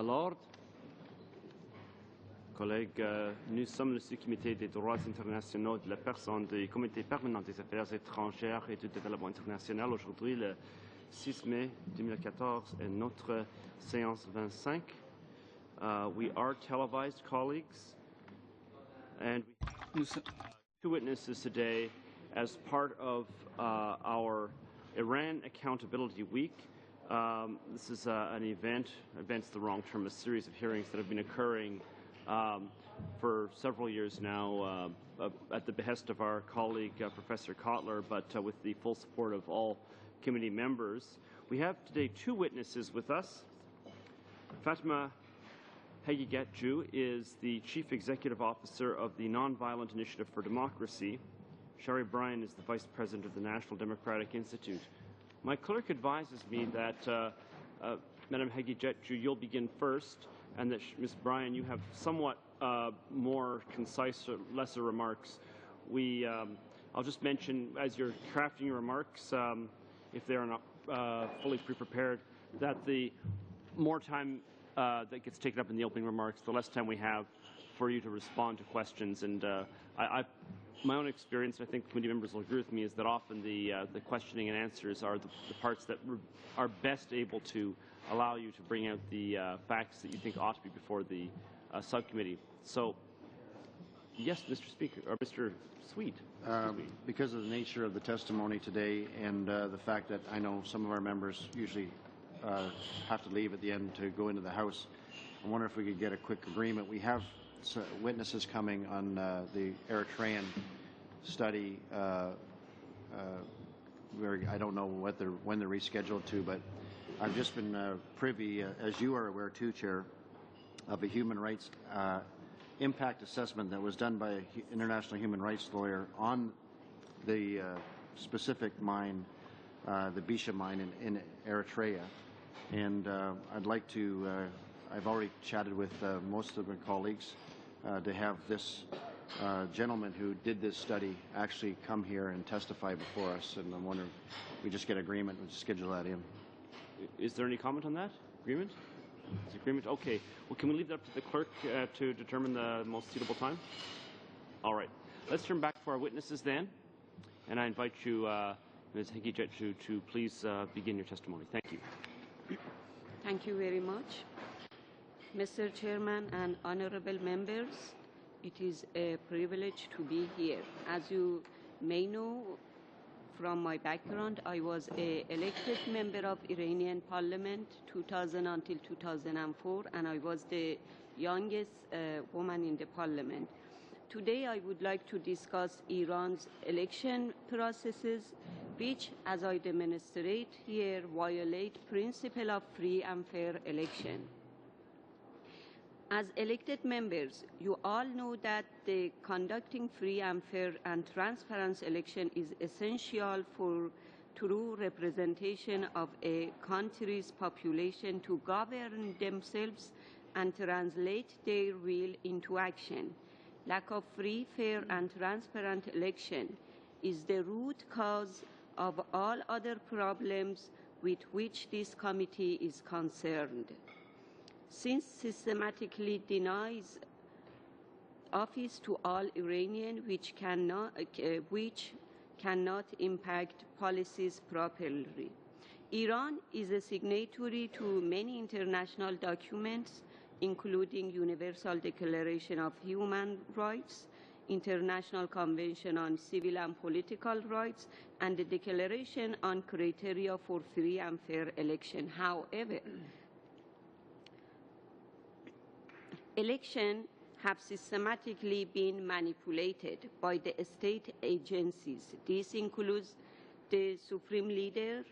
Lord, collègues, nous sommes le Subcommittee des droits internationaux de la personne du Comité permanent des affaires étrangères et du développement international. Aujourd'hui, le 6 mai 2014, est notre séance 25. We are televised, colleagues, and we have two witnesses today as part of our Iran Accountability Week. This is an event's the wrong term, a series of hearings that have been occurring for several years now at the behest of our colleague, Professor Kotler, but with the full support of all committee members. We have today two witnesses with us. Fatima Hagigetju is the Chief Executive Officer of the Nonviolent Initiative for Democracy. Shari Bryan is the Vice President of the National Democratic Institute. My clerk advises me that Madam Hagigetju, you'll begin first, and that Ms. Bryan, you have somewhat more concise or lesser remarks. I'll just mention, as you're crafting your remarks, if they are not fully pre-prepared, that the more time that gets taken up in the opening remarks, the less time we have for you to respond to questions. And my own experience, I think committee members will agree with me, is that often the questioning and answers are the parts that are best able to allow you to bring out the facts that you think ought to be before the subcommittee. So, yes, Mr. Speaker, or Mr. Sweet. Because of the nature of the testimony today and the fact that I know some of our members usually have to leave at the end to go into the House, I wonder if we could get a quick agreement. We have witnesses coming on the Eritrean study. I don't know when they're rescheduled to, but I've just been privy, as you are aware too, Chair, of a human rights impact assessment that was done by an international human rights lawyer on the specific mine, the Bisha mine in Eritrea. And I'd like to, I've already chatted with most of my colleagues to have this gentleman who did this study actually come here and testify before us. And I'm wondering if we just get agreement and schedule that in. Is there any comment on that? Agreement? Is agreement? Okay. Well, can we leave that up to the clerk to determine the most suitable time? All right. Let's turn back to our witnesses then. And I invite you, Ms. Hagigetju, to please begin your testimony. Thank you. Thank you very much. Mr. Chairman and honorable members, it is a privilege to be here. As you may know from my background, I was an elected member of Iranian Parliament 2000 until 2004, and I was the youngest woman in the Parliament. Today, I would like to discuss Iran's election processes, which, as I demonstrate here, violate principle of free and fair election. As elected members, you all know that the conducting free and fair and transparent election is essential for true representation of a country's population to govern themselves and translate their will into action. Lack of free, fair, and transparent election is the root cause of all other problems with which this committee is concerned. Since systematically denies office to all Iranians which cannot impact policies properly. Iran is a signatory to many international documents, including Universal Declaration of Human Rights, International Convention on Civil and Political Rights, and the Declaration on Criteria for Free and Fair Election. However, elections have systematically been manipulated by the state agencies. This includes the Supreme Leader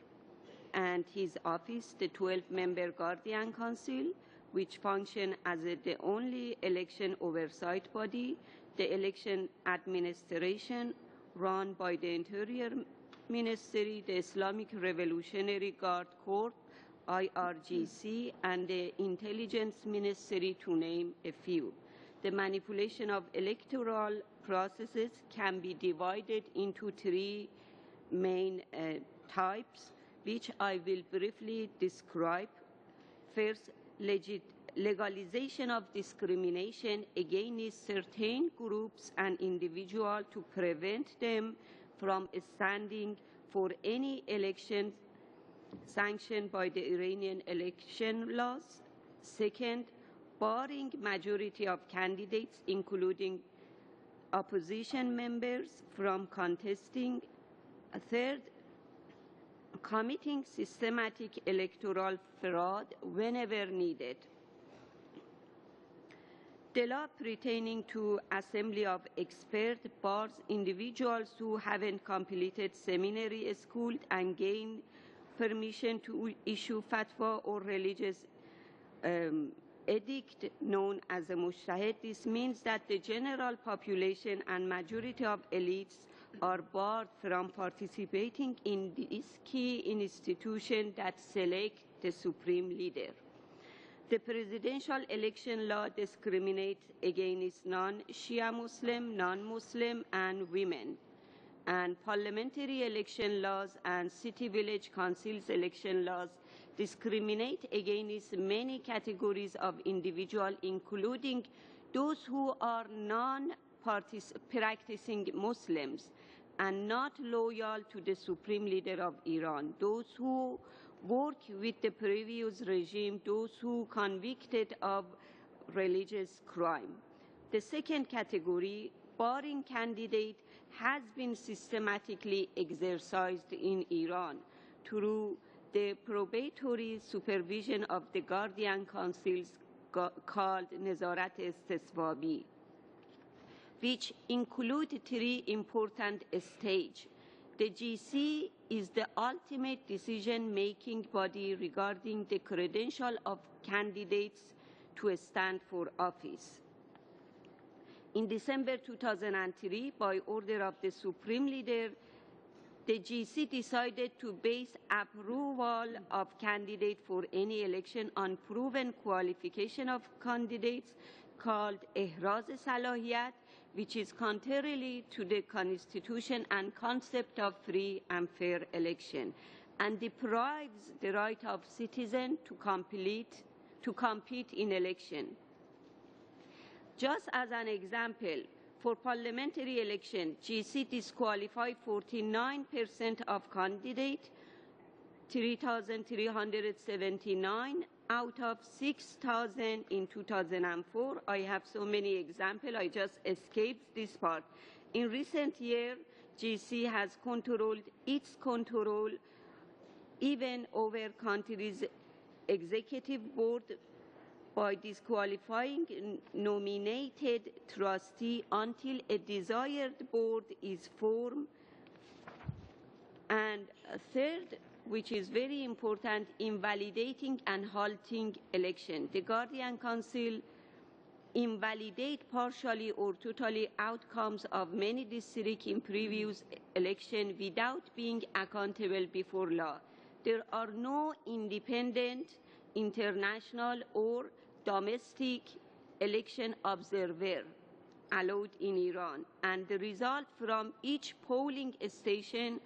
and his office, the 12-member Guardian Council, which function as the only election oversight body, the election administration run by the Interior Ministry, the Islamic Revolutionary Guard Corps, IRGC, and the Intelligence Ministry, to name a few. The manipulation of electoral processes can be divided into three main types, which I will briefly describe. First, legalization of discrimination against certain groups and individuals to prevent them from standing for any election sanctioned by the Iranian election laws. Second, barring majority of candidates, including opposition members, from contesting. Third, committing systematic electoral fraud whenever needed. The law pertaining to assembly of experts bars individuals who haven't completed seminary school and gained permission to issue fatwa or religious edict known as a mujtahid. This means that the general population and majority of elites are barred from participating in this key institution that selects the supreme leader. The presidential election law discriminates against non-Shia Muslim, non-Muslim, and women. And parliamentary election laws and city village councils election laws discriminate against many categories of individuals, including those who are non-practicing Muslims and not loyal to the supreme leader of Iran, those who work with the previous regime, those who convicted of religious crime. The second category, barring candidate, has been systematically exercised in Iran through the probatory supervision of the guardian councils called Nazarat Istiswabi, which include three important stages. The GC is the ultimate decision-making body regarding the credential of candidates to stand for office. In December 2003, by order of the Supreme Leader, the GC decided to base approval of candidates for any election on proven qualification of candidates called Ihraz Salahiyat, which is contrary to the Constitution and concept of free and fair election, and deprives the right of citizens to compete in election. Just as an example, for parliamentary election, GC disqualified 49% of candidates, 3,379 out of 6,000 in 2004. I have so many examples, I just escaped this part. In recent years, GC has controlled its control even over country's executive board by disqualifying nominated trustee until a desired board is formed. And third, which is very important, invalidating and halting election. The Guardian Council invalidate partially or totally outcomes of many districts in previous election without being accountable before law. There are no independent, international, or domestic election observer allowed in Iran, and the results from each polling station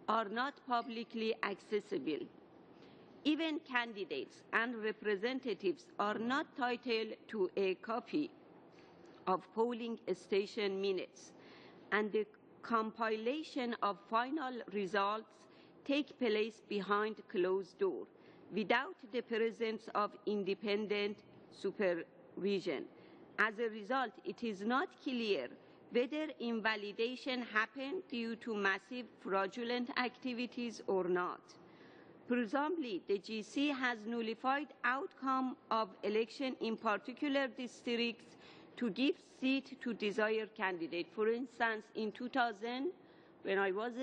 are not publicly accessible. Even candidates and representatives are not entitled to a copy of polling station minutes, and the compilation of final results take place behind closed doors without the presence of independent supervision. As a result, it is not clear whether invalidation happened due to massive fraudulent activities or not. Presumably, the GC has nullified outcome of election in particular districts to give seat to desired candidate. For instance, in 2000, when I was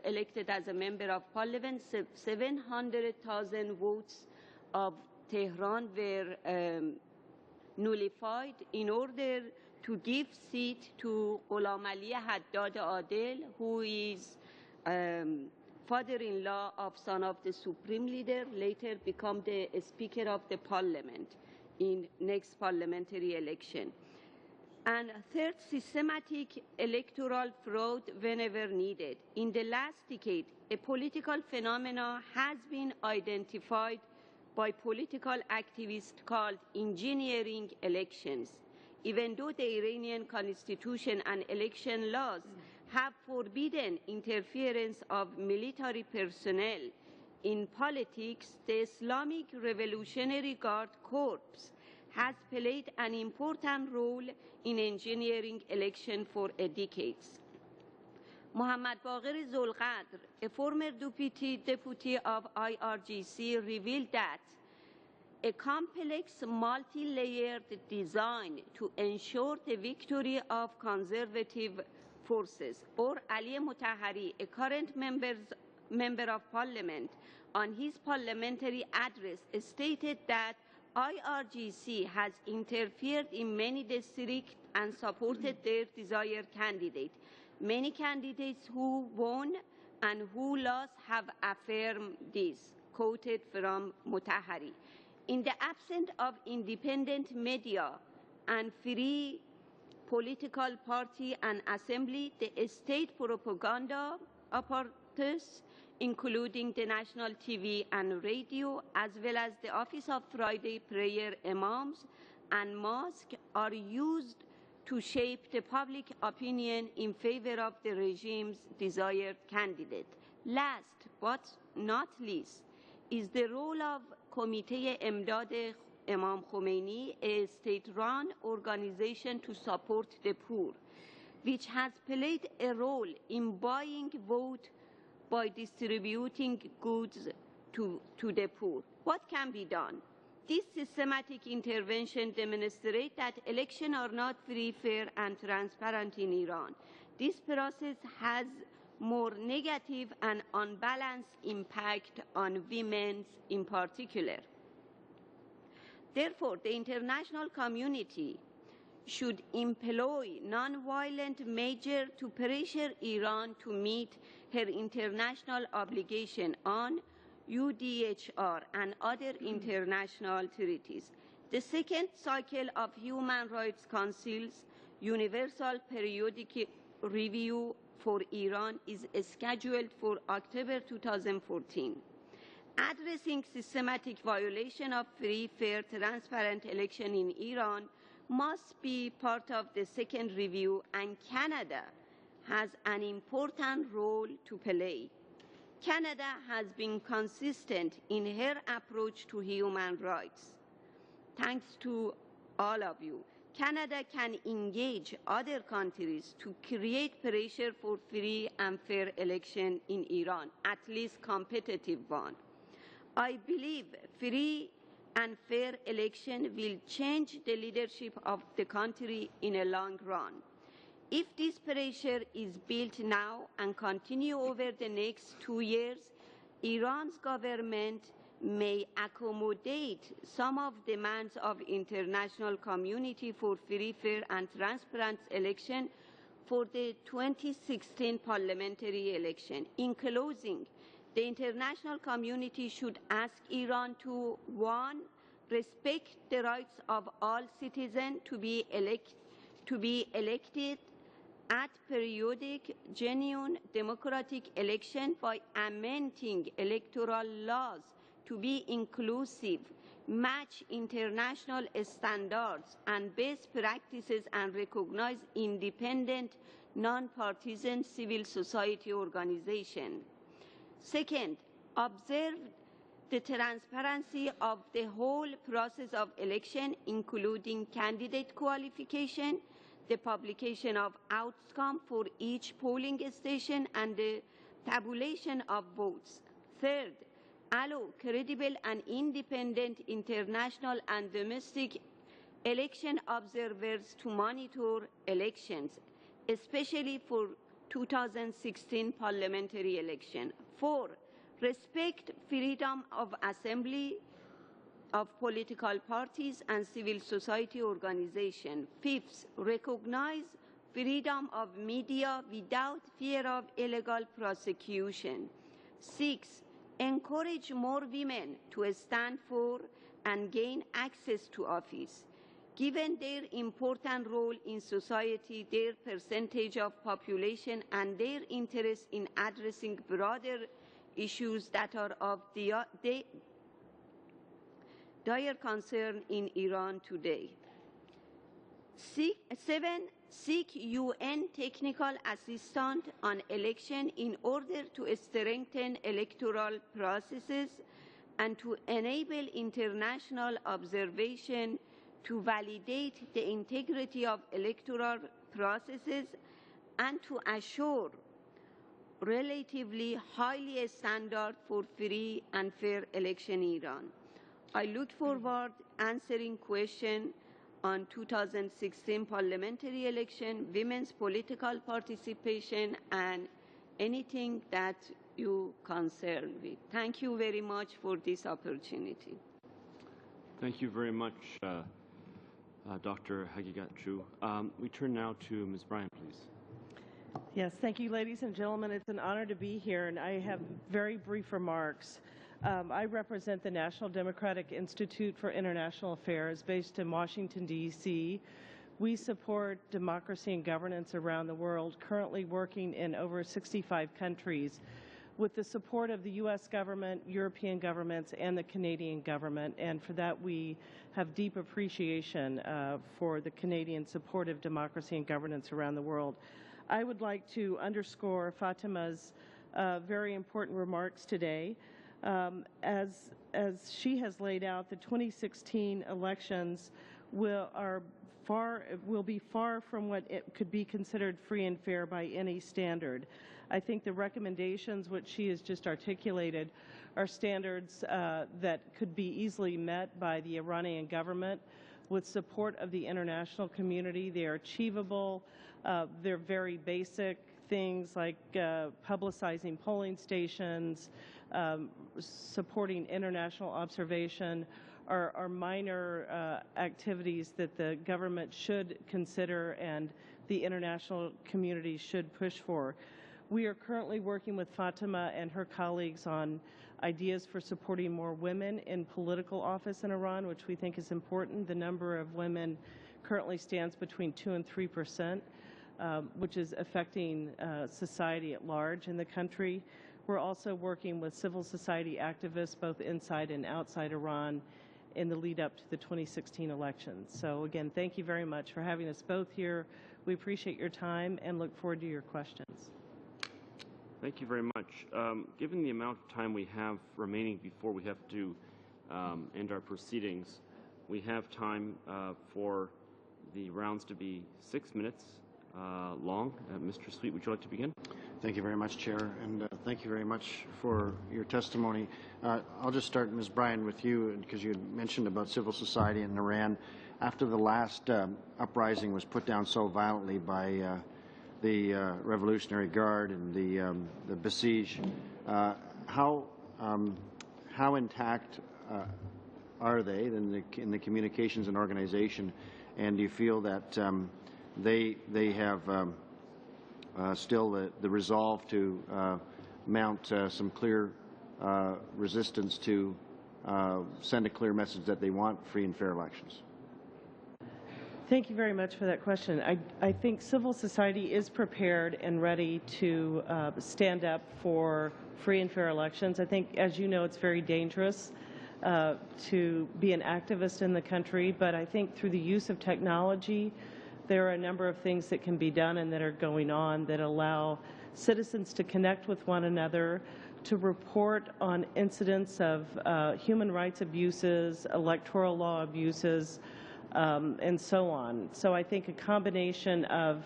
elected as a member of parliament, 700,000 votes of Tehran were nullified in order to give seat to Ghulam Ali Haddad Adel, who is father-in-law of son of the Supreme Leader, later become the Speaker of the Parliament in next parliamentary election. And third, systematic electoral fraud whenever needed. In the last decade, a political phenomenon has been identified by political activists called engineering elections. Even though the Iranian constitution and election laws have forbidden interference of military personnel in politics, the Islamic Revolutionary Guard Corps has played an important role in engineering election for decades. Mohammad Baqir Zulqadr, a former deputy of IRGC, revealed that a complex, multi-layered design to ensure the victory of conservative forces, or Ali Mutahhari, a current member of parliament, on his parliamentary address stated that IRGC has interfered in many districts and supported their desired candidate. Many candidates who won and who lost have affirmed this, quoted from Mutahhari. In the absence of independent media and free political party and assembly, the state propaganda apparatus, including the national TV and radio, as well as the Office of Friday Prayer Imams and Mosque, are used to shape the public opinion in favor of the regime's desired candidate. Last but not least is the role of Committee Emdad Imam Khomeini, a state-run organization to support the poor, which has played a role in buying vote by distributing goods to the poor. What can be done? This systematic intervention demonstrates that elections are not free, fair, and transparent in Iran. This process has more negative and unbalanced impact on women in particular. Therefore, the international community should employ non-violent measures to pressure Iran to meet her international obligation on UDHR and other international treaties. The second cycle of Human Rights Council's Universal Periodic Review for Iran is scheduled for October 2014. Addressing systematic violation of free, fair, transparent election in Iran must be part of the second review, and Canada has an important role to play. Canada has been consistent in her approach to human rights. Thanks to all of you, Canada can engage other countries to create pressure for free and fair election in Iran, at least competitive one. I believe free and fair election will change the leadership of the country in a long run. If this pressure is built now and continue over the next 2 years, Iran's government may accommodate some of the demands of international community for free, fair, and transparent election for the 2016 parliamentary election. In closing, the international community should ask Iran to, 1, respect the rights of all citizens to be elected at periodic, genuine, democratic election by amending electoral laws to be inclusive, match international standards and best practices, and recognize independent, non-partisan civil society organizations. Second, observe the transparency of the whole process of election, including candidate qualification, the publication of outcome for each polling station, and the tabulation of votes. Third, allow credible and independent international and domestic election observers to monitor elections, especially for 2016 parliamentary election. 4, respect freedom of assembly of political parties and civil society organizations. 5th, recognize freedom of media without fear of illegal prosecution. 6, encourage more women to stand for and gain access to office. Given their important role in society, their percentage of population, and their interest in addressing broader issues that are of dire concern in Iran today. 7. Seek UN technical assistance on election in order to strengthen electoral processes and to enable international observation to validate the integrity of electoral processes and to assure relatively highly standard for free and fair election in Iran. I look forward answering questions on 2016 parliamentary election, women's political participation, and anything that you concern with. Thank you very much for this opportunity. Thank you very much, Dr. Hagigatchu. We turn now to Ms. Bryan, please. Yes, thank you, ladies and gentlemen. It's an honor to be here, and I have very brief remarks. I represent the National Democratic Institute for International Affairs based in Washington, D.C. We support democracy and governance around the world, currently working in over 65 countries with the support of the U.S. government, European governments, and the Canadian government. And for that, we have deep appreciation for the Canadian support of democracy and governance around the world. I would like to underscore Fatima's very important remarks today. As she has laid out, the 2016 elections will be far from what it could be considered free and fair by any standard. I think the recommendations which she has just articulated are standards that could be easily met by the Iranian government with support of the international community. They are achievable. They're very basic things like publicizing polling stations, supporting international observation are minor activities that the government should consider and the international community should push for. We are currently working with Fatima and her colleagues on ideas for supporting more women in political office in Iran, which we think is important. The number of women currently stands between 2% and 3%, which is affecting society at large in the country. We're also working with civil society activists both inside and outside Iran in the lead up to the 2016 elections. So again, thank you very much for having us both here. We appreciate your time and look forward to your questions. Thank you very much. Given the amount of time we have remaining before we have to end our proceedings, we have time for the rounds to be 6 minutes long. Mr. Sweet, would you like to begin? Thank you very much, Chair, and thank you very much for your testimony. I'll just start, Ms. Bryan, with you, because you had mentioned about civil society in Iran. After the last uprising was put down so violently by the Revolutionary Guard and the Basij, how intact are they in the communications and organization, and do you feel that they have still the resolve to mount some clear resistance to send a clear message that they want free and fair elections? Thank you very much for that question. I think civil society is prepared and ready to stand up for free and fair elections. I think, as you know, it's very dangerous to be an activist in the country, but I think through the use of technology, there are a number of things that can be done and that are going on that allow citizens to connect with one another, to report on incidents of human rights abuses, electoral law abuses, and so on. So I think a combination of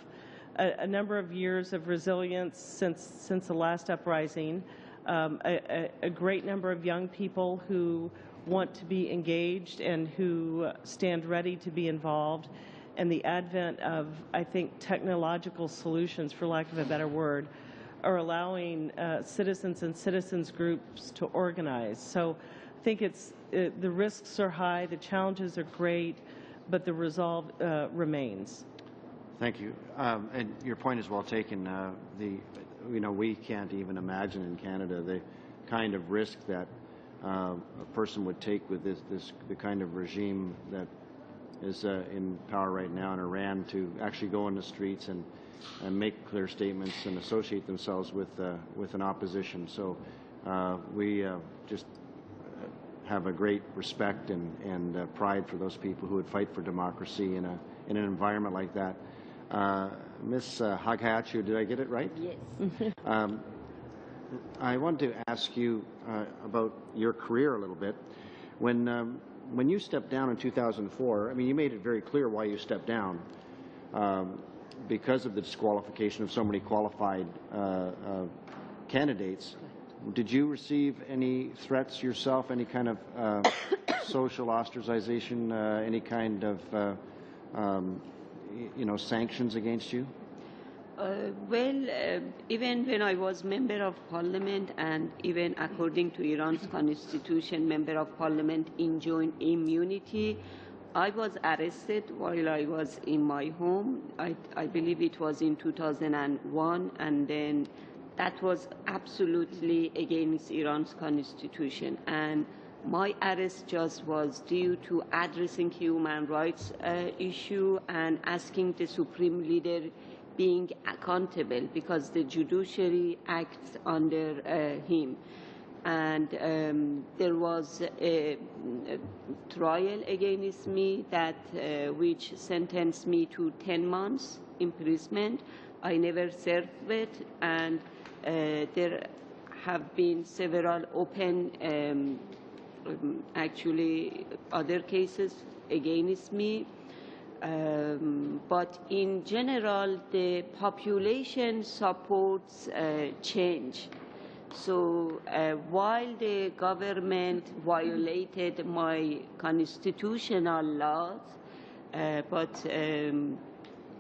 a number of years of resilience since the last uprising, a great number of young people who want to be engaged and who stand ready to be involved, and the advent of, I think, technological solutions, for lack of a better word, are allowing citizens and citizens groups to organize. So I think the risks are high, the challenges are great, but the resolve remains. Thank you. And your point is well taken. We can't even imagine in Canada the kind of risk that a person would take with the kind of regime that is in power right now in Iran, to actually go in the streets and make clear statements and associate themselves with an opposition. So we just have a great respect and pride for those people who would fight for democracy in an environment like that. Ms. Haghachu, did I get it right? Yes. I wanted to ask you about your career a little bit. When you stepped down in 2004, I mean, you made it very clear why you stepped down, because of the disqualification of so many qualified candidates. Did you receive any threats yourself, any kind of social ostracization, any kind of sanctions against you? Even when I was member of parliament, and even according to Iran's constitution, member of parliament enjoyed immunity, I was arrested while I was in my home. I believe it was in 2001, and then that was absolutely against Iran's constitution. And my arrest just was due to addressing human rights issue and asking the supreme leader being accountable, because the judiciary acts under him. And there was a trial against me that which sentenced me to 10 months imprisonment. I never served it, and there have been several open, actually, other cases against me. But in general, the population supports change. So while the government violated my constitutional laws, but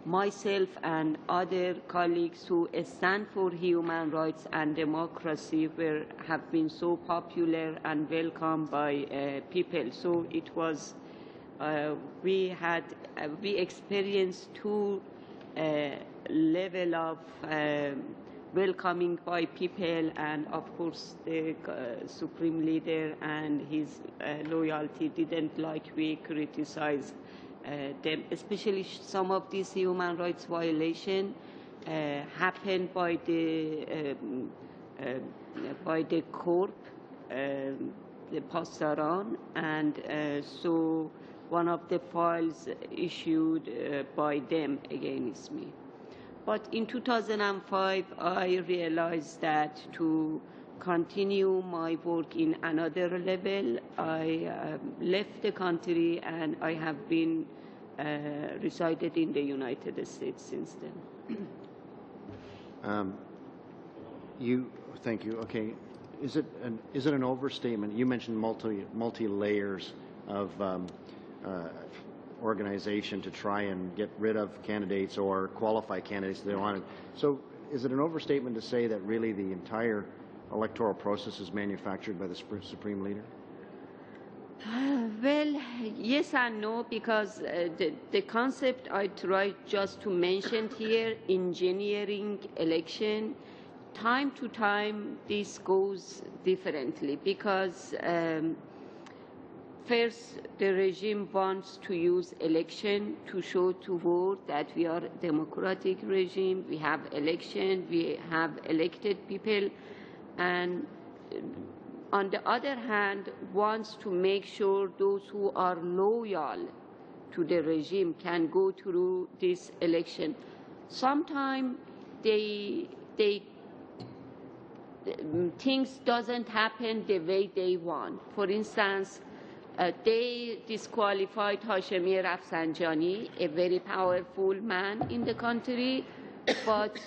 myself and other colleagues who stand for human rights and democracy have been so popular and welcomed by people. So it was, we experienced two level of welcoming by people, and of course the supreme leader and his loyalty didn't like we criticize them, especially some of these human rights violations happened by the corp, the Pastaran, and so one of the files issued by them against me. But in 2005, I realized that to continue my work in another level, I left the country, and I have been resided in the United States since then. Thank you. Okay, is it an overstatement? You mentioned multi layers of organization to try and get rid of candidates or qualify candidates they wanted. So is it an overstatement to say that really the entire electoral process is manufactured by the supreme leader? Well, yes and no, because the concept I tried just to mention here, engineering election, time to time this goes differently, because first, the regime wants to use election to show to world that we are a democratic regime, we have election, we have elected people, and on the other hand, wants to make sure those who are loyal to the regime can go through this election. Sometimes things doesn't happen the way they want. For instance, they disqualified Hashemi Rafsanjani, a very powerful man in the country, but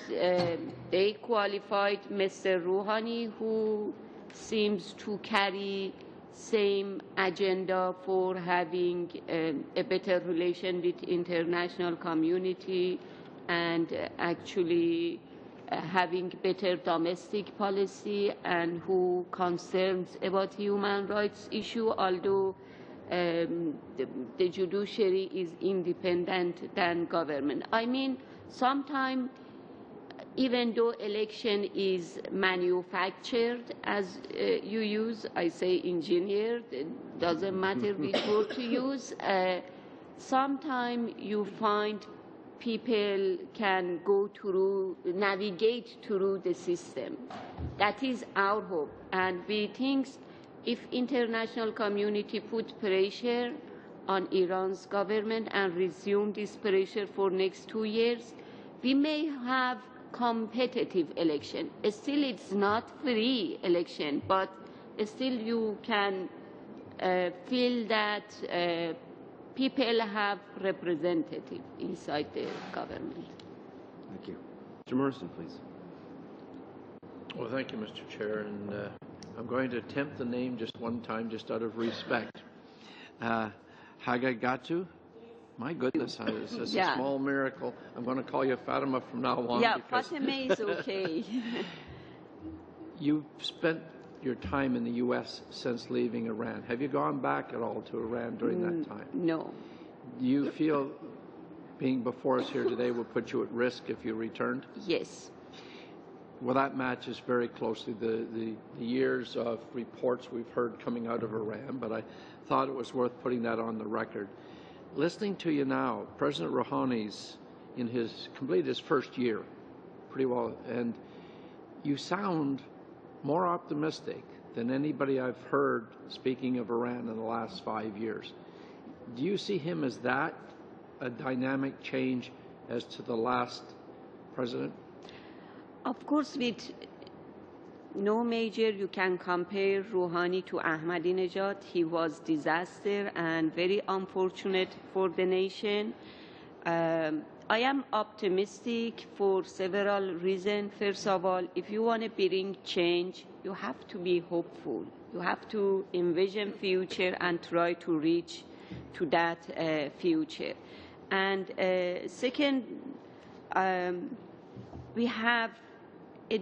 they qualified Mr. Rouhani, who seems to carry same agenda for having a better relation with international community and actually having better domestic policy, and who concerns about human rights issue, although the judiciary is independent than government. I mean, sometimes even though election is manufactured, as you use, I say engineered, it doesn't matter which word to use, sometimes you find people can go through, navigate through the system. That is our hope. And we think if international community put pressure on Iran's government and resume this pressure for next 2 years, we may have competitive election. Still, it's not free election, but still you can feel that people have representative inside the government. Thank you. Mr. Morrison, please. Well, thank you, Mr. Chair, and I'm going to attempt the name just one time, just out of respect. Hagagatu? My goodness, it's just a small miracle. I'm going to call you Fatima from now on. Yeah, Fatima is okay. You've spent your time in the U.S. since leaving Iran. Have you gone back at all to Iran during that time? No. Do you feel being before us here today will put you at risk if you returned? Yes. Well, that matches very closely the years of reports we've heard coming out of Iran, but I thought it was worth putting that on the record. Listening to you now, President Rouhani's completed his first year pretty well, and you sound more optimistic than anybody I've heard speaking of Iran in the last 5 years. Do you see him as that, a dynamic change as to the last president? Of course, with no major you can compare Rouhani to Ahmadinejad. He was disaster and very unfortunate for the nation. I am optimistic for several reasons. First of all, if you want to bring change, you have to be hopeful. You have to envision future and try to reach to that future. And second, we have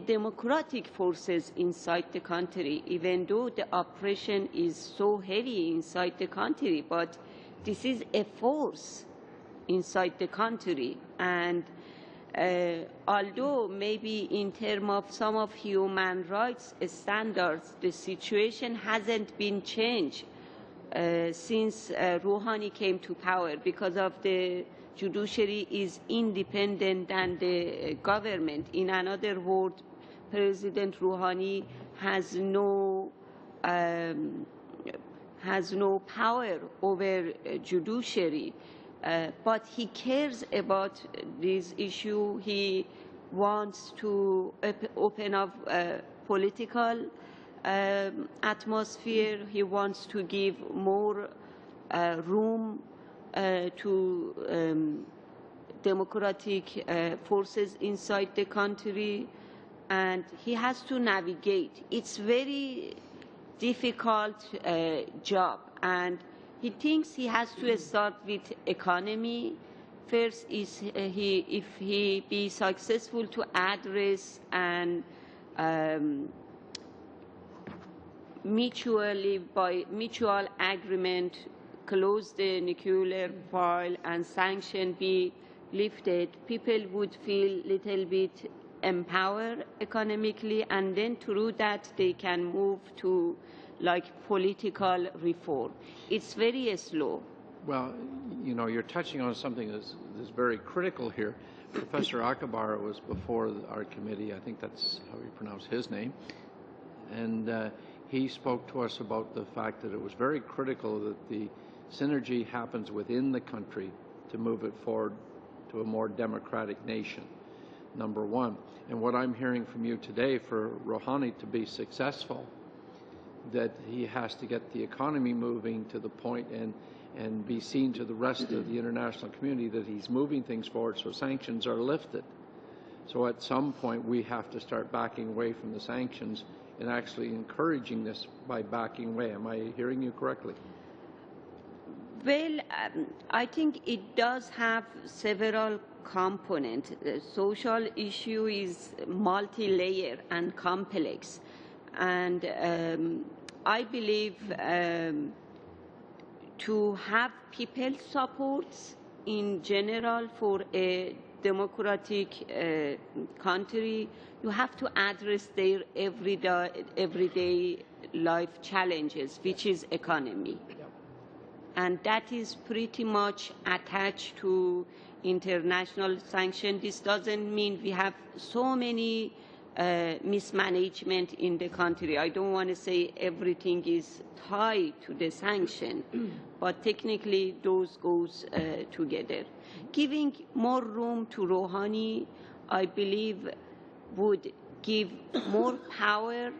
democratic forces inside the country, even though the oppression is so heavy inside the country, but this is a force inside the country. And although maybe in terms of some of human rights standards, the situation hasn't been changed since Rouhani came to power, because of the judiciary is independent than the government. In another word, President Rouhani has no power over judiciary, but he cares about this issue. He wants to open up political atmosphere. He wants to give more room to democratic forces inside the country, and he has to navigate. It's very difficult job, and he thinks he has to start with economy. First, if he be successful to address and by mutual agreement close the nuclear file and sanction be lifted, people would feel little bit empowered economically, and then through that they can move to like political reform. It's very slow. Well, you know, you're touching on something that's very critical here. Professor Akbar was before our committee, I think that's how you pronounce his name, and he spoke to us about the fact that it was very critical that the synergy happens within the country to move it forward to a more democratic nation, number one. And what I'm hearing from you today, for Rouhani to be successful, that he has to get the economy moving to the point and be seen to the rest of the international community that he's moving things forward so sanctions are lifted. So at some point we have to start backing away from the sanctions and actually encouraging this by backing away. Am I hearing you correctly? Well, I think it does have several components. The social issue is multi-layered and complex. And I believe to have people support in general for a democratic country, you have to address their everyday life challenges, which is economy. And that is pretty much attached to international sanctions. This doesn't mean we have so many mismanagement in the country. I don't want to say everything is tied to the sanction, but technically those goes together. Giving more room to Rouhani, I believe, would give more power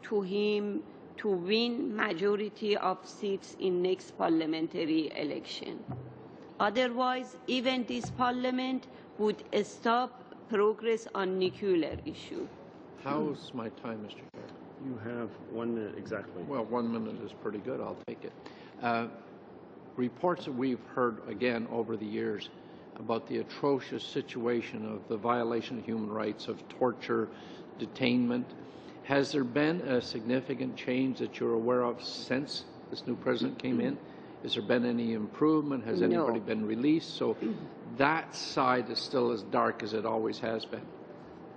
to him to win majority of seats in next parliamentary election. Otherwise, even this parliament would stop progress on nuclear issue. How's my time, Mr. Chair? You have 1 minute exactly. Well, 1 minute is pretty good. I'll take it. Reports that we've heard again over the years about the atrocious situation of the violation of human rights, of torture, detainment. Has there been a significant change that you're aware of since this new president came in? Has there been any improvement? Has anybody been released? So that side is still as dark as it always has been.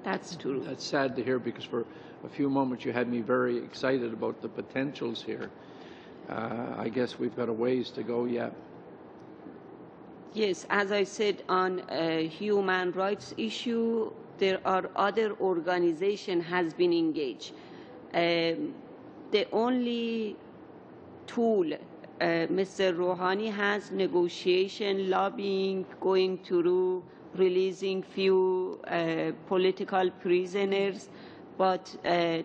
That's true. That's sad to hear, because for a few moments you had me very excited about the potentials here. I guess we've got a ways to go yet. Yes, as I said, on a human rights issue, there are other organizations has been engaged. The only tool Mr. Rouhani has, negotiation, lobbying, going through releasing few political prisoners, but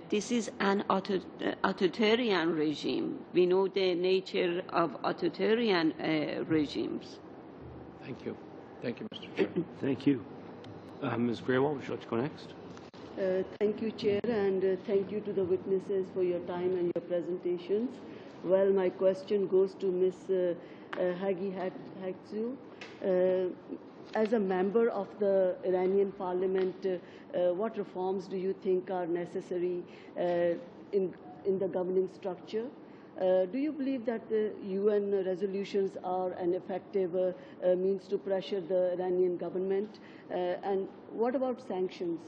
this is an authoritarian regime. We know the nature of authoritarian regimes. Thank you. Thank you, Mr. Chair. Thank you. Ms. Grewal, would you like to go next? Thank you, Chair, and thank you to the witnesses for your time and your presentations. Well, my question goes to Ms. Hagi Hakzu. As a member of the Iranian parliament, what reforms do you think are necessary in the governing structure? Do you believe that the UN resolutions are an effective means to pressure the Iranian government? And what about sanctions?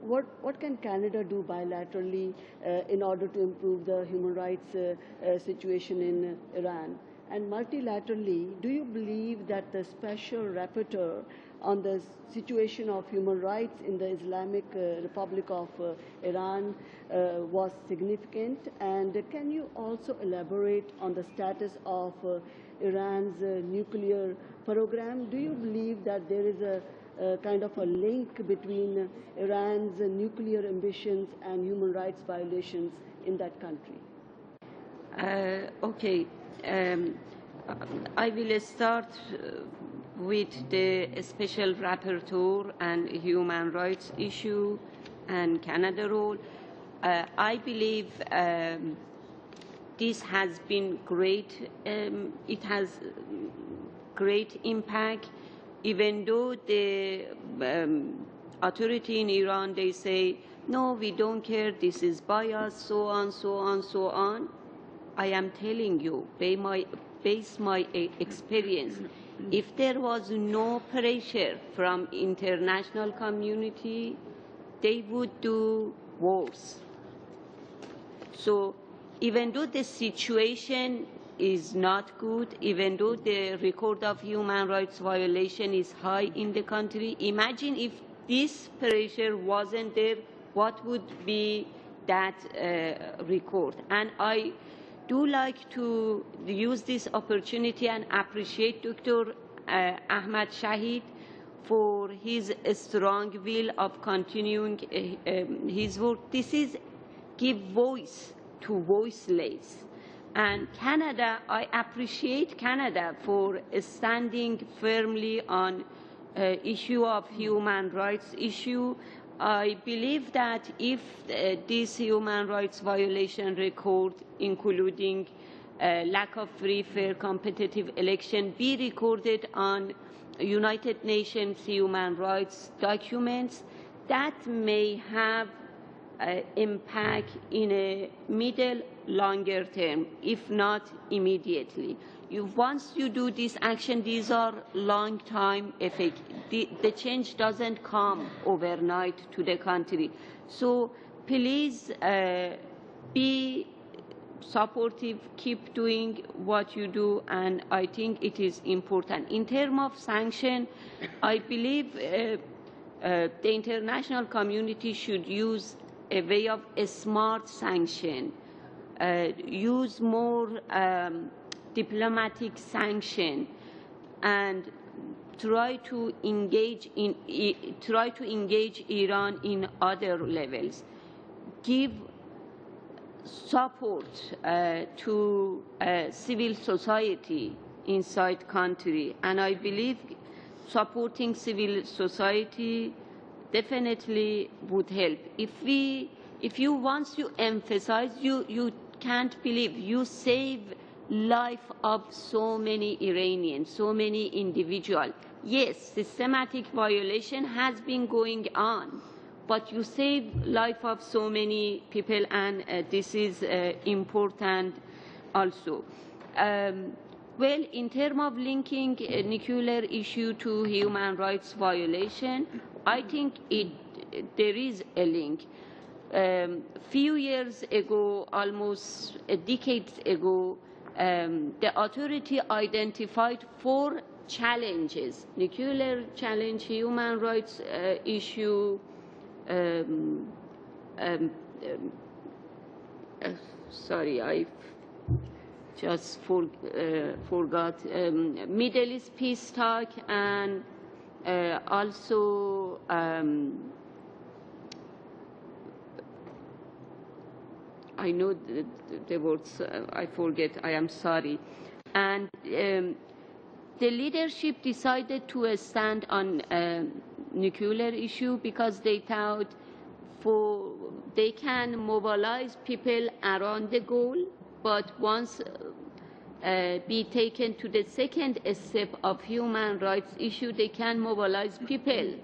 What can Canada do bilaterally in order to improve the human rights situation in Iran? And multilaterally, do you believe that the special rapporteur on the situation of human rights in the Islamic Republic of Iran was significant? And can you also elaborate on the status of Iran's nuclear program? Do you believe that there is a kind of a link between Iran's nuclear ambitions and human rights violations in that country? Okay. I will start with the special rapporteur and human rights issue and Canada role. I believe this has been great. It has great impact, even though the authority in Iran, they say, no, we don't care, this is bias, so on, so on, so on. I am telling you, based my experience, if there was no pressure from international community, they would do worse. So even though the situation is not good, even though the record of human rights violation is high in the country, imagine if this pressure wasn't there, what would be that record? And I do like to use this opportunity and appreciate Dr. Ahmad Shahid for his strong will of continuing his work. This is give voice to voiceless. And Canada, I appreciate Canada for standing firmly on issue of human rights issue. I believe that if this human rights violation record, including lack of free, fair, competitive election, be recorded on United Nations human rights documents, that may have impact in a middle, longer term, if not immediately. Once you do this action, these are long-time effects. The change doesn't come overnight to the country. So please be supportive, keep doing what you do, and I think it is important. In terms of sanction, I believe the international community should use a way of a smart sanction, use more diplomatic sanction, and try to engage Iran in other levels. Give support to civil society inside country, and I believe supporting civil society definitely would help. If you once you emphasize, you can't believe you save life of so many Iranians, so many individuals. Yes, systematic violation has been going on, but you save life of so many people, and this is important also. Well, in terms of linking a nuclear issue to human rights violation, I think there is a link. Few years ago, almost a decade ago, the authority identified 4 challenges: nuclear challenge, human rights issue, sorry, I just forgot, Middle East peace talk, and also I know the words, I forget, I am sorry. And the leadership decided to stand on nuclear issue because they thought they can mobilize people around the goal, but once be taken to the second step of human rights issue, they can mobilize people,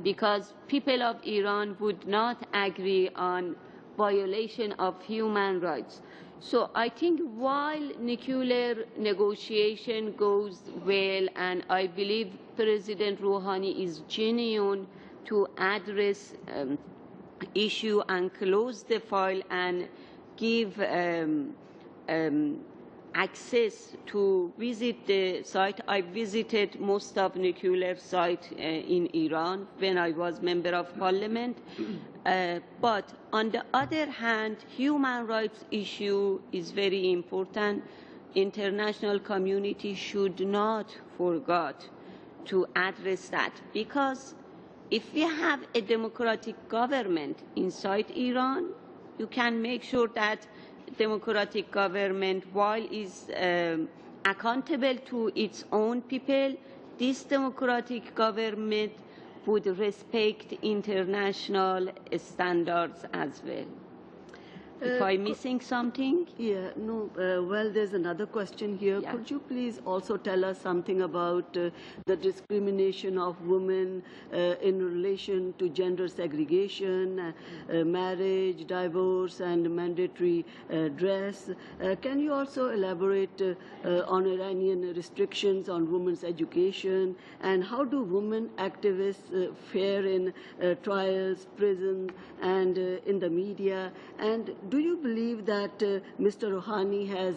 because people of Iran would not agree on violation of human rights. So I think while nuclear negotiation goes well, and I believe President Rouhani is genuine to address issue and close the file and give access to visit the site. I visited most of nuclear sites in Iran when I was member of parliament. But on the other hand, human rights issue is very important. International community should not forget to address that, because if we have a democratic government inside Iran, you can make sure that democratic government, while is accountable to its own people, this democratic government would respect international standards as well. If I'm missing something? Yeah, no, well, there's another question here. Yeah. Could you please also tell us something about the discrimination of women in relation to gender segregation, marriage, divorce, and mandatory dress? Can you also elaborate on Iranian restrictions on women's education, and how do women activists fare in trials, prison, and in the media? And do you believe that Mr. Rouhani has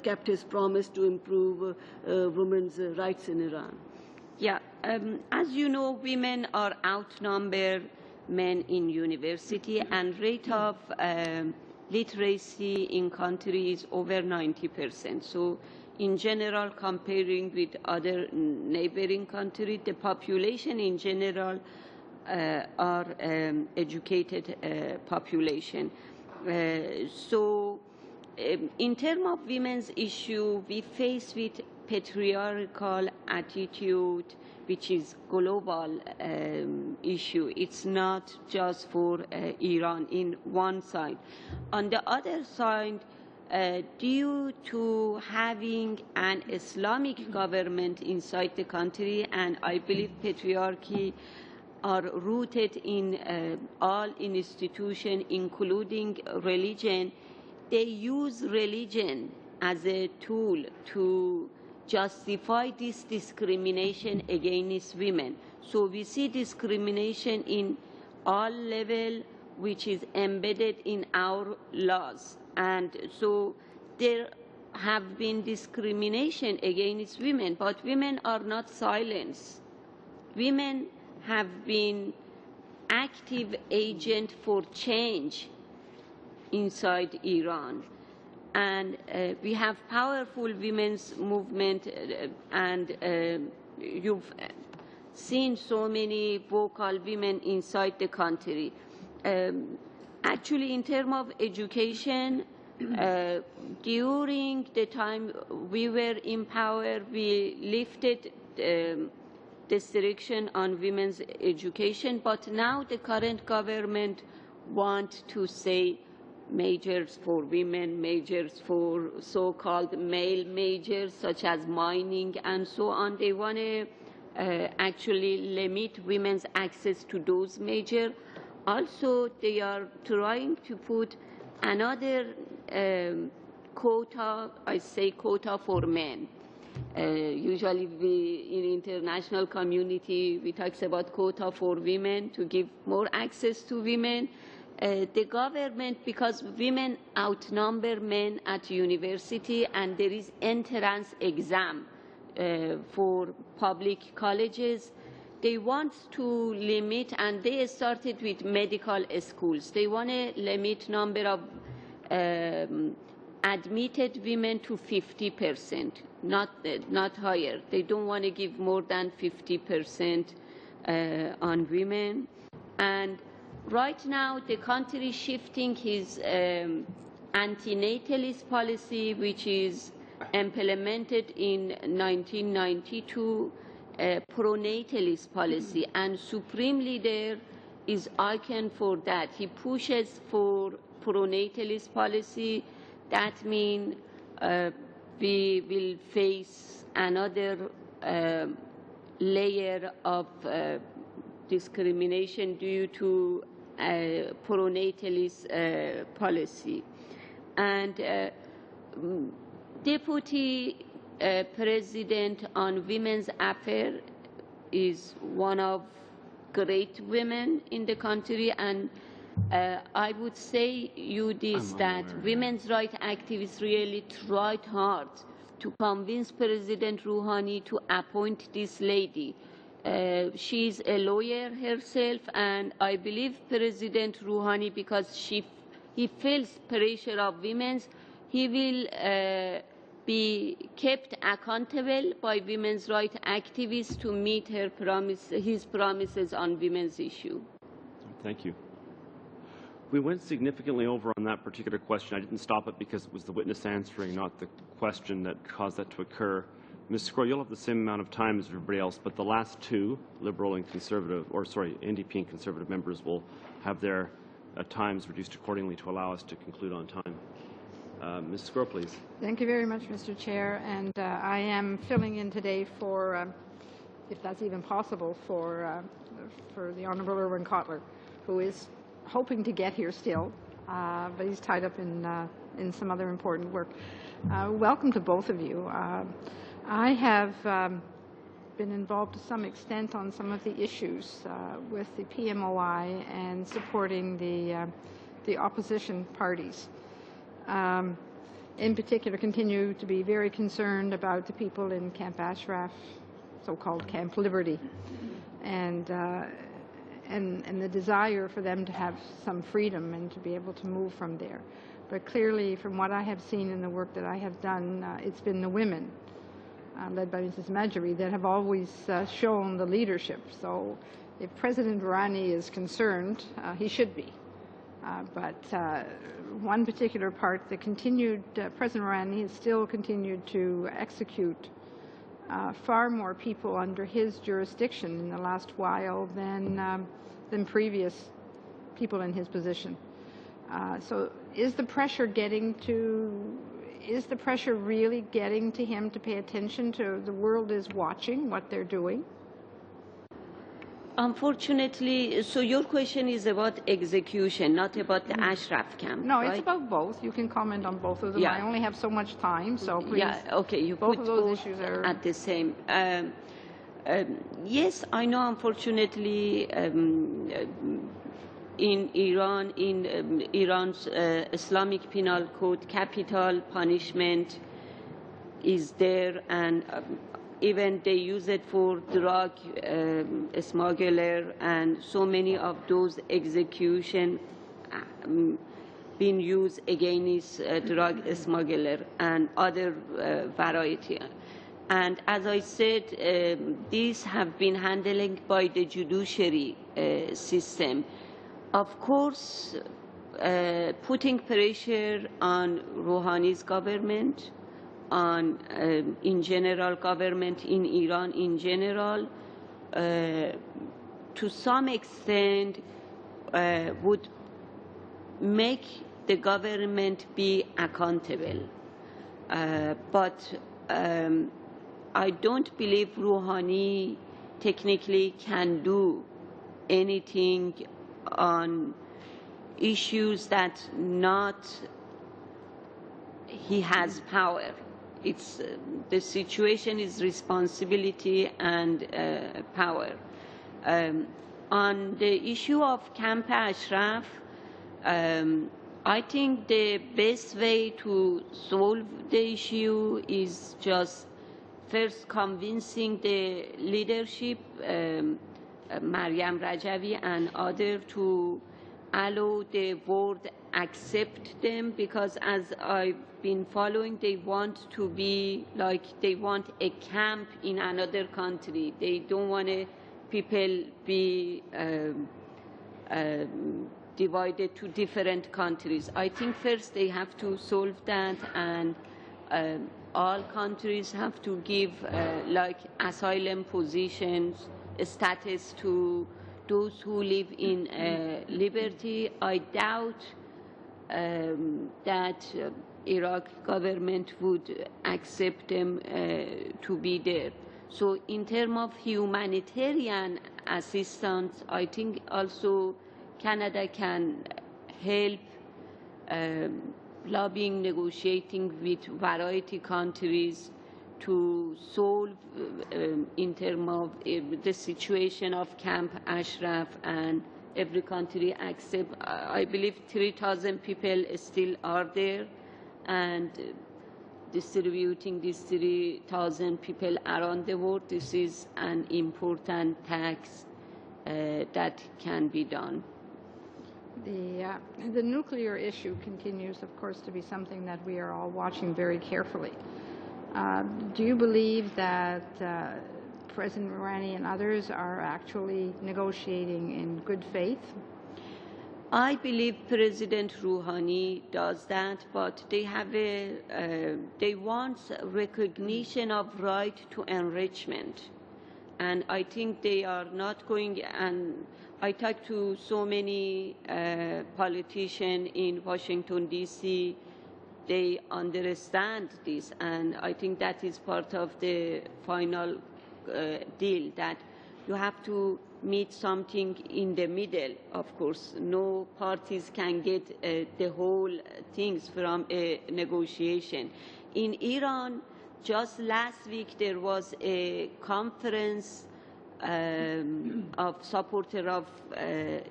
kept his promise to improve women's rights in Iran? Yeah, as you know, women are outnumbered men in university, and rate of literacy in country is over 90%. So in general, comparing with other neighboring countries, the population in general are educated population. So in terms of women's issue, we face with patriarchal attitude, which is global issue. It's not just for Iran in one side. On the other side, due to having an Islamic government inside the country, and I believe patriarchy are rooted in all institutions, including religion, they use religion as a tool to justify this discrimination against women. So we see discrimination in all levels, which is embedded in our laws. And so there have been discrimination against women, but women are not silenced. Women have been active agent for change inside Iran. And we have powerful women's movement, and you've seen so many vocal women inside the country. Actually, in terms of education, during the time we were in power, we lifted the restriction on women's education, but now the current government wants to say majors for women, majors for so-called male majors, such as mining and so on. They want to actually limit women's access to those majors. Also, they are trying to put another quota, I say quota for men. Usually in international community, we talk about quota for women to give more access to women. The government, because women outnumber men at university and there is entrance exam for public colleges, they want to limit, and they started with medical schools. They want to limit number of admitted women to 50%, not higher. They don't want to give more than 50% on women. And right now, the country is shifting his antinatalist policy, which is implemented in 1992, pronatalist policy, and Supreme Leader is icon for that. He pushes for pronatalist policy. That means we will face another layer of discrimination due to pronatalist policy. And Deputy President on Women's Affairs is one of great women in the country, and I would say you this, that women's rights activists really tried hard to convince President Rouhani to appoint this lady. She's a lawyer herself, and I believe President Rouhani, because he feels pressure of women, he will be kept accountable by women's rights activists to meet his promises on women's issue. Thank you. We went significantly over on that particular question. I didn't stop it because it was the witness answering, not the question, that caused that to occur. Ms. Scroll, you'll have the same amount of time as everybody else, but the last two, Liberal and Conservative, or sorry, NDP and Conservative members will have their times reduced accordingly to allow us to conclude on time. Ms. Scroll, please. Thank you very much, Mr. Chair. And I am filling in today for, if that's even possible, for the Honourable Irwin Cotler, who is hoping to get here still, but he's tied up in some other important work. Welcome to both of you. I have been involved to some extent on some of the issues with the PMOI and supporting the opposition parties. In particular, continue to be very concerned about the people in Camp Ashraf, so-called Camp Liberty, and the desire for them to have some freedom and to be able to move from there. But clearly, from what I have seen in the work that I have done, it's been the women, led by Mrs. Majari, that have always shown the leadership. So if President Rouhani is concerned, he should be. But one particular part, the continued, President Rouhani has still continued to execute far more people under his jurisdiction in the last while than previous people in his position. So is the pressure really getting to him to pay attention to the world is watching what they're doing? Unfortunately, so your question is about execution, not about the Ashraf camp. No, right? It's about both. You can comment on both of them. Yeah. I only have so much time, so please. Yeah, okay, you both put of those both issues are at the same. Yes, I know, unfortunately, in Iran, in Iran's Islamic Penal Code, capital punishment is there, and even they use it for drug smuggler, and so many of those execution being used against drug smuggler and other variety. And as I said, these have been handled by the judiciary system. Of course, putting pressure on Rouhani's government, on in general government in Iran in general, to some extent would make the government be accountable. But I don't believe Rouhani technically can do anything on issues that not he has power. It's the situation is responsibility and power. On the issue of Camp Ashraf, I think the best way to solve the issue is just first convincing the leadership, Maryam Rajavi and others, to allow the world accept them, because as I've been following, they want to be like, they want a camp in another country. They don't want people be divided to different countries. I think first they have to solve that, and all countries have to give like asylum positions status to those who live in liberty. I doubt that Iraq government would accept them to be there. So in terms of humanitarian assistance, I think also Canada can help lobbying, negotiating with variety countries to solve in terms of the situation of Camp Ashraf, and every country accept. I believe 3,000 people still are there, and distributing these 3,000 people around the world, this is an important task that can be done. The nuclear issue continues, of course, to be something that we are all watching very carefully. Do you believe that President Rouhani and others are actually negotiating in good faith? I believe President Rouhani does that, but they have they want recognition of right to enrichment. And I think they are not going, and I talked to so many politicians in Washington, D.C., they understand this, and I think that is part of the final deal, that you have to meet something in the middle. Of course, no parties can get the whole things from a negotiation. In Iran, just last week there was a conference of supporters of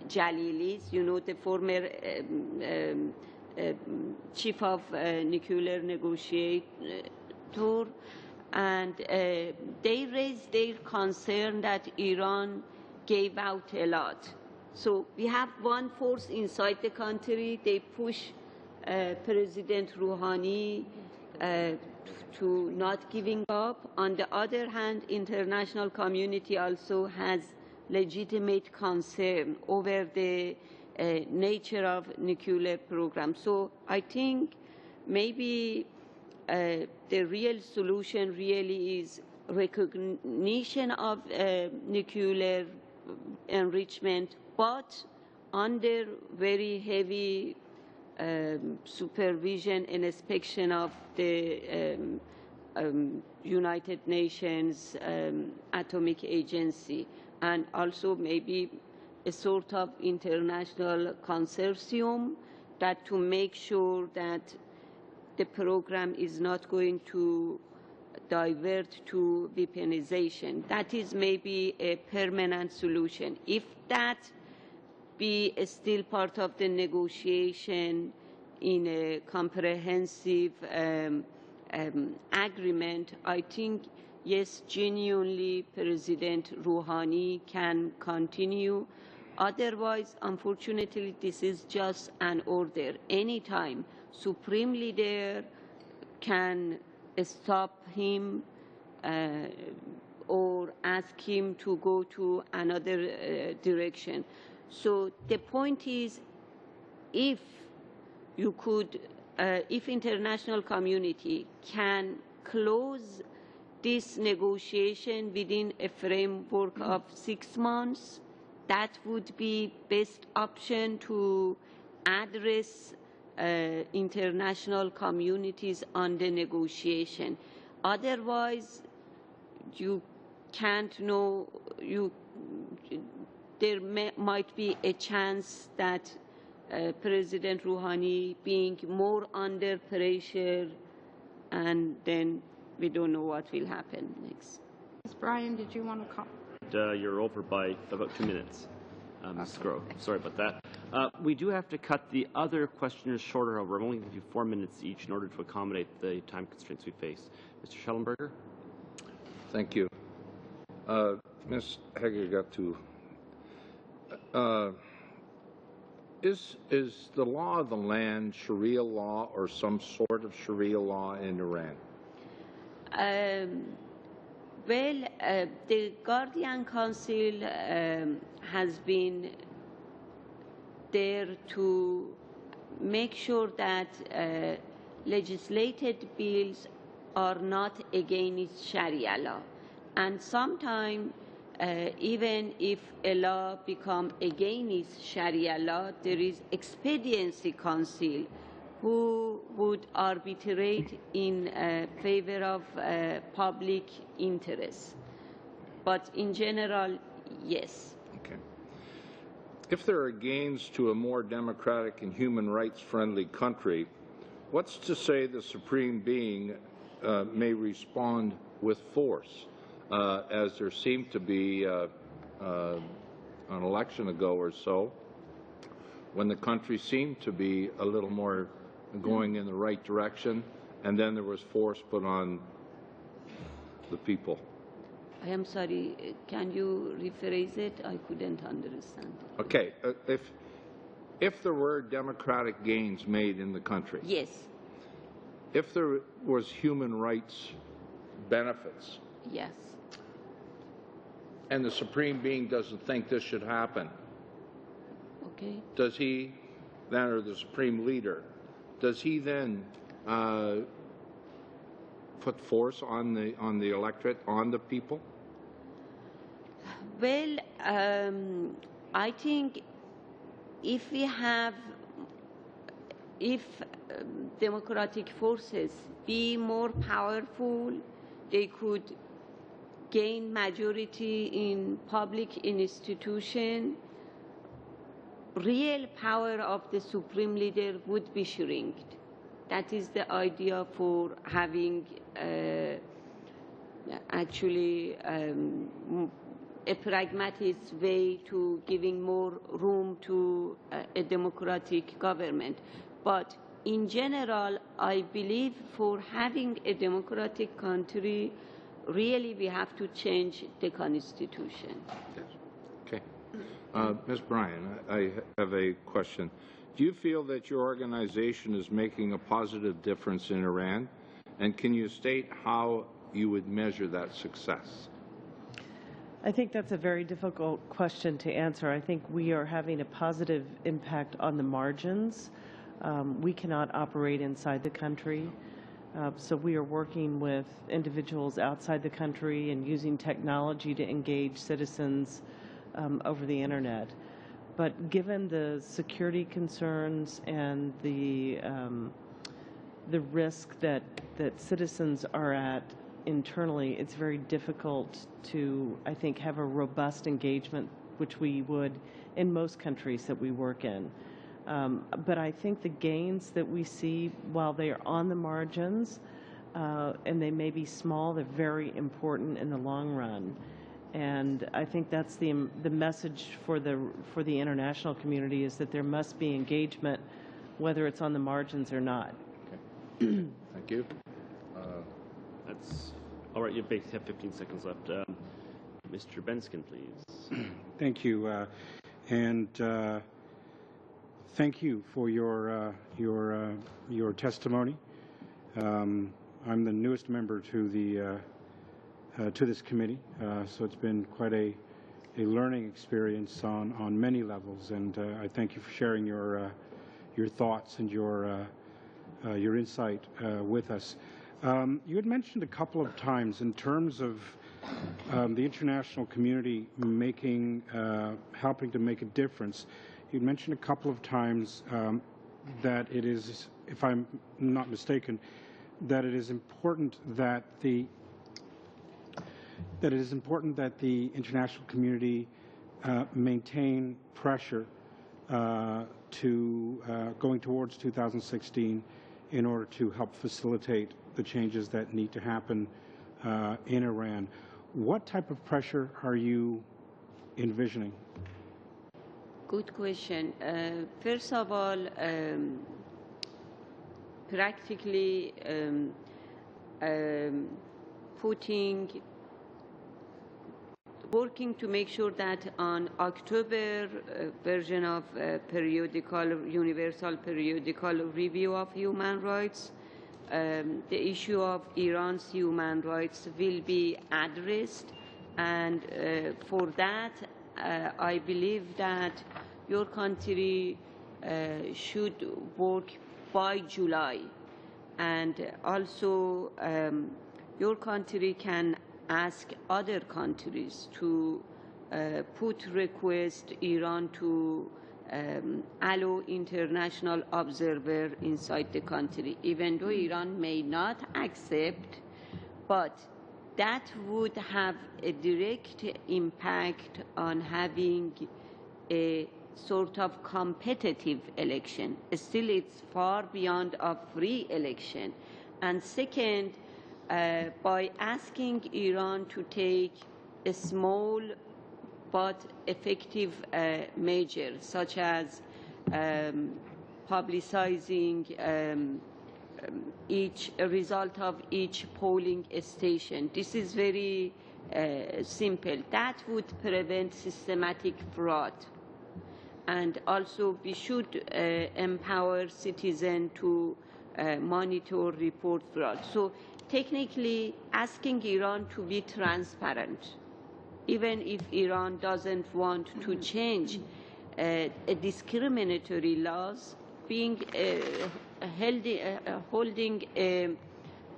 Jalilis, you know, the former chief of nuclear negotiator, and they raised their concern that Iran gave out a lot. So we have one force inside the country, they push President Rouhani to not giving up. On the other hand, international community also has legitimate concern over the nature of nuclear program. So I think maybe the real solution really is recognition of nuclear enrichment, but under very heavy supervision and inspection of the United Nations Atomic Agency, and also maybe a sort of international consortium that to make sure that the program is not going to divert to weaponization. That is maybe a permanent solution. If that be still part of the negotiation in a comprehensive agreement, I think yes, genuinely President Rouhani can continue. Otherwise, unfortunately, this is just an order. Anytime Supreme Leader can stop him or ask him to go to another direction. So the point is, if you could, if international community can close this negotiation within a framework of 6 months, that would be best option to address international communities on the negotiation. Otherwise, you can't know, there might be a chance that President Rouhani being more under pressure, and then we don't know what will happen next. Ms. Bryan, did you want to comment? You're over by about 2 minutes, Ms. Grove. Sorry about that. We do have to cut the other questioners shorter. We're only going to do 4 minutes each in order to accommodate the time constraints we face. Mr. Schellenberger? Thank you. Ms. Hagegatu, is the law of the land Sharia law or some sort of Sharia law in Iran? Well, the Guardian Council has been there to make sure that legislated bills are not against Sharia law. And sometimes, even if a law becomes against Sharia law, there is expediency council who would arbitrate in favor of public interest. But in general, yes. Okay. If there are gains to a more democratic and human rights friendly country, what's to say the Supreme Being may respond with force, as there seemed to be an election ago or so, when the country seemed to be a little more going in the right direction, and then there was force put on the people. I am sorry, can you rephrase it? I couldn't understand. Okay, if there were democratic gains made in the country, Yes, if there was human rights benefits, yes. and the Supreme Being doesn't think this should happen, Okay. does he then, or the Supreme Leader, does he then put force on the electorate, on the people? Well, I think if we have, if democratic forces be more powerful, they could gain majority in public institution, real power of the Supreme Leader would be shrinked. That is the idea for having actually a pragmatic way to giving more room to a democratic government. But in general, I believe for having a democratic country, really we have to change the constitution. Yes. Okay. Ms. Bryan, I have a question. Do you feel that your organization is making a positive difference in Iran? And can you state how you would measure that success? I think that's a very difficult question to answer. I think we are having a positive impact on the margins. We cannot operate inside the country. So we are working with individuals outside the country and using technology to engage citizens over the internet. But given the security concerns and the risk that citizens are at internally, it's very difficult to, I think, have a robust engagement, which we would in most countries that we work in. But I think the gains that we see, while they are on the margins, and they may be small, they're very important in the long run. And I think that's the message for the international community, is that there must be engagement, whether it's on the margins or not. Okay. Thank you. That's All right, you basically have 15 seconds left. Mr. Benskin, please. Thank you, and thank you for your testimony. I'm the newest member to this committee, so it's been quite a learning experience on many levels, and I thank you for sharing your thoughts and your insight with us. You had mentioned a couple of times in terms of the international community helping to make a difference. You mentioned a couple of times that it is, if I'm not mistaken, that it is important that the international community maintain pressure to going towards 2016 in order to help facilitate the changes that need to happen in Iran. What type of pressure are you envisioning? Good question. First of all, practically working to make sure that on October version of Universal Periodical Review of Human Rights, the issue of Iran's human rights will be addressed, and for that I believe that your country should work by July, and also your country can ask other countries to put request Iran to allow international observer inside the country, even though Iran may not accept, but that would have a direct impact on having a sort of competitive election. Still, it's far beyond a free election. And second, by asking Iran to take a small but effective measures, such as publicizing each result of each polling station. This is very simple. That would prevent systematic fraud. And also we should empower citizens to monitor, report fraud. So technically asking Iran to be transparent, even if Iran doesn't want to change discriminatory laws, being holding a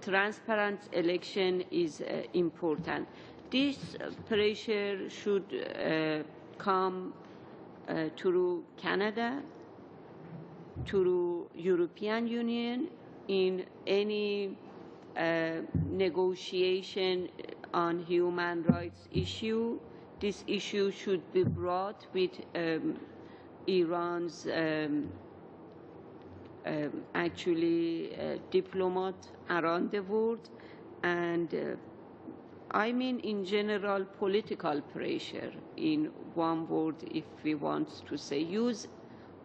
transparent election is important. This pressure should come through Canada, through European Union, in any negotiation on human rights issue. This issue should be brought with Iran's diplomat around the world, and I mean in general political pressure, in one word, if we want to say, use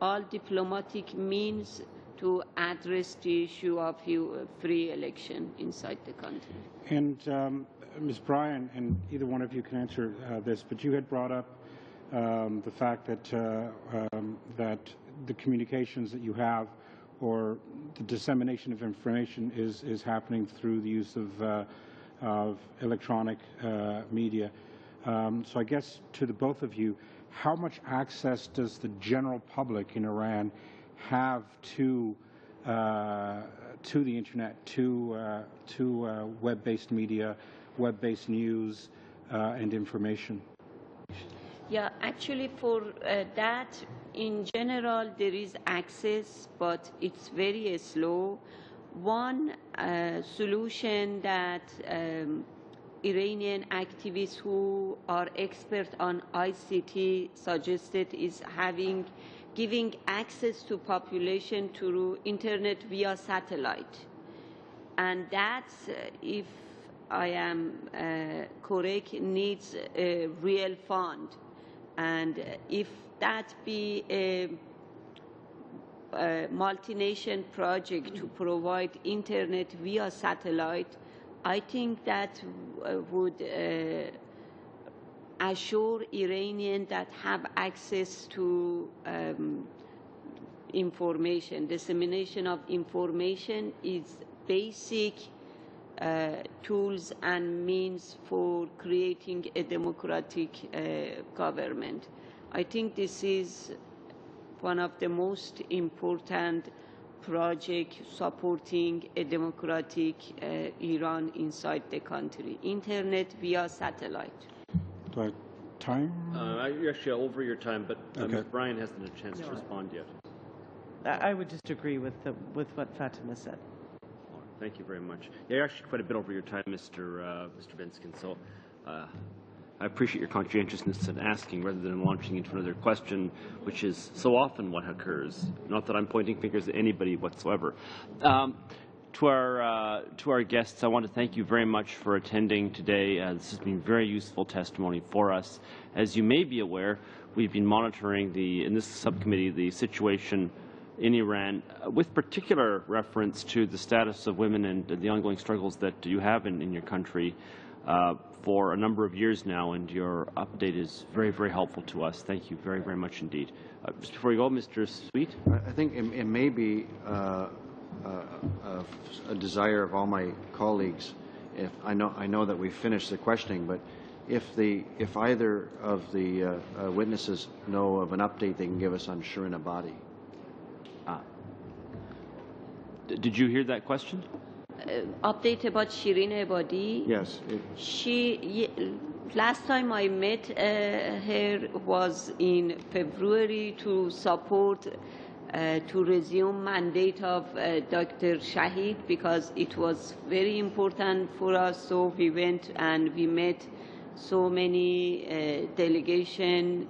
all diplomatic means to address the issue of free election inside the country. And Ms. Bryan, and either one of you can answer this, but you had brought up the fact that that the communications that you have, or the dissemination of information, is happening through the use of electronic media. So I guess to the both of you, how much access does the general public in Iran have to the internet, to web-based media, web-based news, and information? Yeah, actually for that, in general, there is access, but it's very slow. One solution that Iranian activists who are expert on ICT suggested is giving access to population through internet via satellite. And that, if I am correct, needs a real fund. And if that be a multi-nation project to provide internet via satellite, I think that would assure Iranians that have access to information. Dissemination of information is basic tools and means for creating a democratic government. I think this is one of the most important projects supporting a democratic Iran inside the country. Internet via satellite. Time? You're actually over your time, but Okay. Ms. Bryan hasn't had a chance to respond yet. I would just agree with what Fatima said. All right, thank you very much. Yeah, you're actually quite a bit over your time, Mr. Benskin, so I appreciate your conscientiousness in asking rather than launching into another question, which is so often what occurs. Not that I'm pointing fingers at anybody whatsoever. To our guests, I want to thank you very much for attending today. This has been very useful testimony for us. As you may be aware, we've been monitoring in this subcommittee the situation in Iran, with particular reference to the status of women and the ongoing struggles that you have in your country for a number of years now, and your update is very, very helpful to us. Thank you very, very much indeed. Just before you go, Mr. Sweet. I think it may be a desire of all my colleagues. If I know that we've finished the questioning, but if either of the witnesses know of an update they can give us on Shirin Ebadi. Did you hear that question? Update about Shirin Ebadi? Yes. Last time I met her was in February to support to resume mandate of Dr. Shahid, because it was very important for us. So we went and we met so many delegation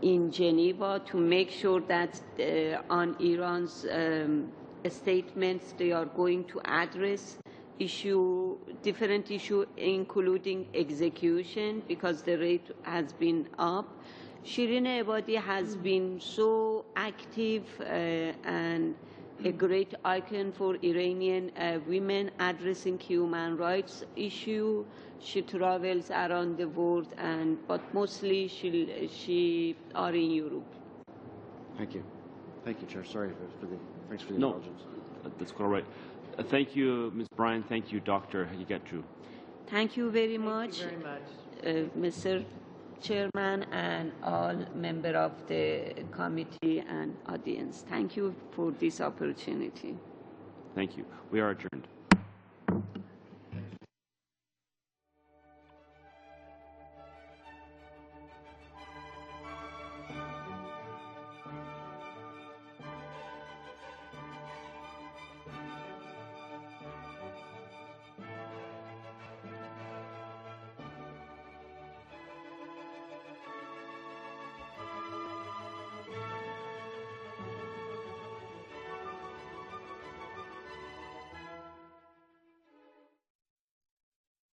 in Geneva to make sure that on Iran's statements they are going to address different issue, including execution, because the rate has been up. Shirin Ebadi has been so active and a great icon for Iranian women addressing human rights issue. She travels around the world, but mostly she are in Europe. Thank you. Thank you, Chair. Sorry thanks for the indulgence. That's quite all right. Thank you, Ms. Bryan. Thank you, Dr. Hagigetju. Thank you very much, Thank you very much. Mr. Chairman and all members of the committee and audience. Thank you for this opportunity. Thank you. We are adjourned.